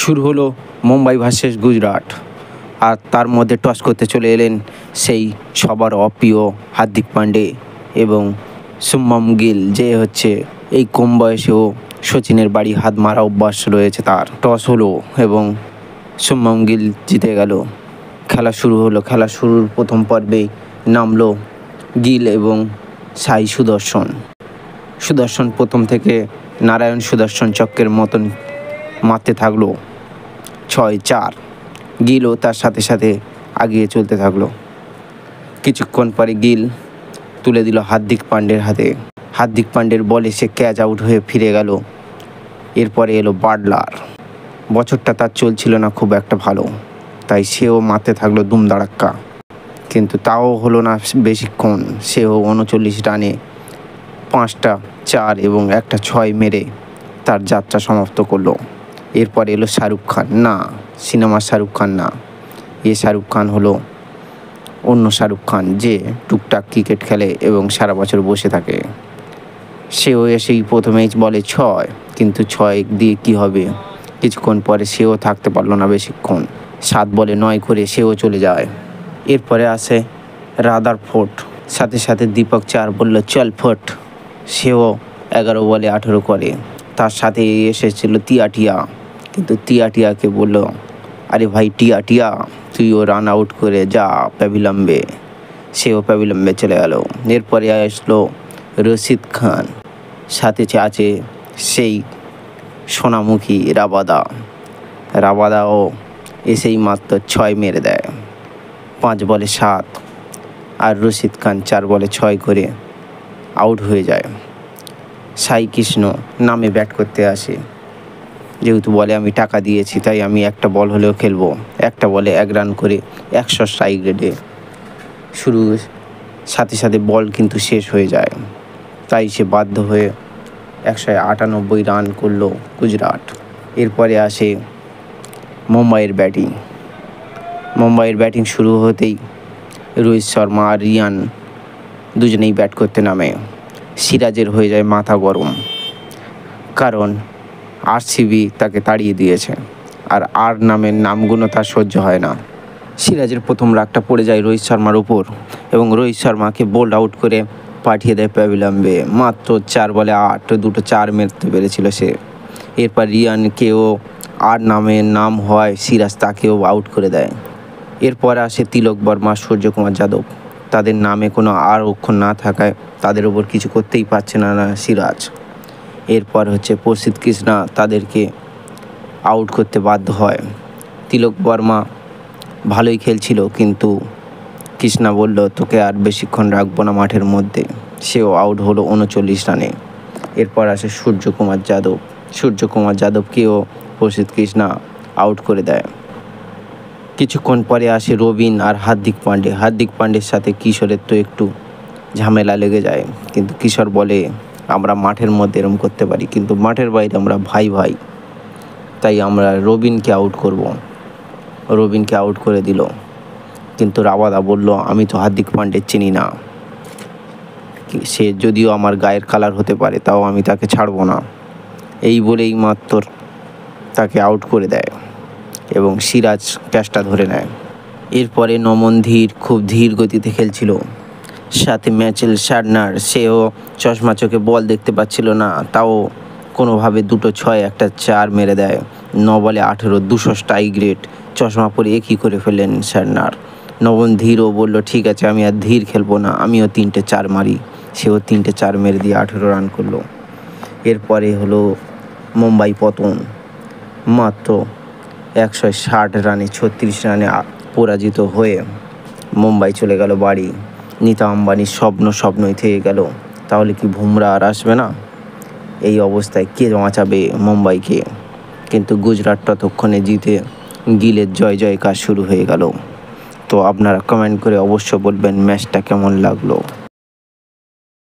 শুরু হলো মুম্বাই ভার্সেস গুজরাট। আর তার মধ্যে টস করতে চলে এলেন সেই সবার অপ্রিয় হার্দিক পান্ডে এবং শুভমান গিল, যে হচ্ছে এই কম বয়সেও সচিনের বাড়ি হাত মারা অভ্যাস রয়েছে তার। টস হলো এবং শুভমান গিল জিতে গেল। খেলা শুরু হলো। খেলা শুরুর প্রথম পর্বেই নামলো গিল এবং সাই সুদর্শন প্রথম থেকে নারায়ণ সুদর্শন চক্রের মতন মারতে থাকলো 6-4। গিলও তার সাথে সাথে আগিয়ে চলতে থাকলো। কিছুক্ষণ পরে গিল তুলে দিল হার্দিক পান্ডের হাতে। হার্দিক পান্ডের বলে সে ক্যাচ আউট হয়ে ফিরে গেল। এরপরে এলো বাটলার। বছরটা তার চলছিল না খুব একটা ভালো, তাই সেও মারতে থাকলো দুমদাড়াক্কা, কিন্তু তাও হলো না বেশিক্ষণ। সেও 39 রানে 5টা 4 এবং একটা 6 মেরে তার যাত্রা সমাপ্ত করলো। এরপর এলো শাহরুখ খান। না, সিনেমার শাহরুখ খান না, এ শাহরুখ খান হলো অন্য শাহরুখ খান, যে টুকটাক ক্রিকেট খেলে এবং সারা বছর বসে থাকে। সেও এসেই প্রথমেই বলে 6, কিন্তু 6 দিয়ে কি হবে? কিছুক্ষণ পরে সেও থাকতে পারলো না বেশিক্ষণ। 7 বলে 9 করে সেও চলে যায়। এরপরে আসে রাদারফোর্ড, সাথে সাথে দীপক 4 বলল চল ফোর্ট। সেও 11 বলে 18 করে। তার সাথে এসেছিল টিয়া, কিন্তু টিয়াকে বলল, আরে ভাই টিয়া তুইও রান আউট করে যা প্যাভিলিয়নে। সেও প্যাভিলিয়নে চলে গেল। এরপরে আসলো রশিদ খান, সাথে আছে সেই সোনামুখী রাবাদাও এসেই মাত্র 6 মেরে দেয়। 5 বলে 7, আর রশিদ খান 4 বলে 6 করে আউট হয়ে যায়। সাই কৃষ্ণ নামে ব্যাট করতে আসে। যেহেতু বলে আমি টাকা দিয়েছি তাই আমি একটা বল হলেও খেলবো। একটা বলে 1 রান করে 100 স্ট্রাইক রেটে শুরু, সাথে সাথে বল কিন্তু শেষ হয়ে যায়। তাই সে বাধ্য হয়ে 198 রান করলো গুজরাট। এরপরে আসে মুম্বাইয়ের ব্যাটিং শুরু হতেই রোহিত শর্মা আর রিয়ান দুজনেই ব্যাট করতে নামে। সিরাজের হয়ে যায় মাথা গরম, কারণ আরসিবি তাকে তাড়িয়ে দিয়েছে আর নামের নামগুলো তার সহ্য হয় না। সিরাজের প্রথম রাগটা পড়ে যায় রোহিত শর্মার উপর এবং রোহিত শর্মাকে বোল্ড আউট করে পাঠিয়ে দেয় প্যাভিলিয়নে। মাত্র 4 বলে 8, 2টো 4 মেরতে পেরেছিল সে। এরপর রিয়ানকেও নামের নাম হয় সিরাজ, তাকেও আউট করে দেয়। এরপর আসে তিলক বর্মা, সূর্যকুমার যাদব। তাদের নামে কোনো অক্ষর না থাকায় তাদের ওপর কিছু করতেই পারছে না সিরাজ। এরপর হচ্ছে প্রসিদ্ধ কৃষ্ণা, তাদেরকে আউট করতে বাধ্য হয়। তিলক বর্মা ভালোই খেলছিল, কিন্তু কৃষ্ণা বলল তোকে আর বেশিক্ষণ রাখবো না মাঠের মধ্যে। সেও আউট হলো 39 রানে। এরপর আসে সূর্যকুমার যাদবকেও প্রসিদ্ধ কৃষ্ণা আউট করে দেয়। কিছুক্ষণ পরে আসে রবিন আর হার্দিক পান্ডের সাথে কিশোরের তো একটু ঝামেলা লেগে যায়, কিন্তু কিশোর বলে আমরা মাঠের মধ্যে এরম করতে পারি, কিন্তু মাঠের বাইরে আমরা ভাই, তাই আমরা রবিনকে আউট করব। রবিনকে আউট করে দিল, কিন্তু রাবাদা বলল আমি তো হার্দিক পান্ডে চিনি না, সে যদিও আমার গায়ের কালার হতে পারে তাও আমি তাকে ছাড়বো না। এই বলেই মাত্র তাকে আউট করে দেয় এবং সিরাজ ক্যাচটা ধরে নেয়। এরপরে নমন ধীর খুব ধীর গতিতে খেলছিল, সাথে ম্যাচেল শার্নার, সেও চশমা চোখে বল দেখতে পাচ্ছিল না, তাও কোনোভাবে 2টো 6 একটা 4 মেরে দেয়। 9 বলে 18, 200 স্ট্রাইক রেট। চশমা পরে একই করে ফেললেন শার্নার। নবন ধীরও বলল ঠিক আছে আমি আর ধীর খেলবো না, আমিও 3টে 4 মারি। সেও 3টে 4 মেরে দিয়ে 18 রান করলো। এরপরে হলো মুম্বাই পতন, মাত্র 160 রানে 36 রানে পরাজিত হয়ে মুম্বাই চলে গেল বাড়ি। নীতা আম্বানির স্বপ্নই থেকে গেল। তাহলে কি বুমরা আর আসবে না? এই অবস্থায় কে বাঁচাবে মুম্বাইকে? কিন্তু গুজরাট ততক্ষণে জিতে গিলের জয়কার শুরু হয়ে গেল। তো আপনারা কমেন্ট করে অবশ্য বলবেন ম্যাচটা কেমন লাগলো।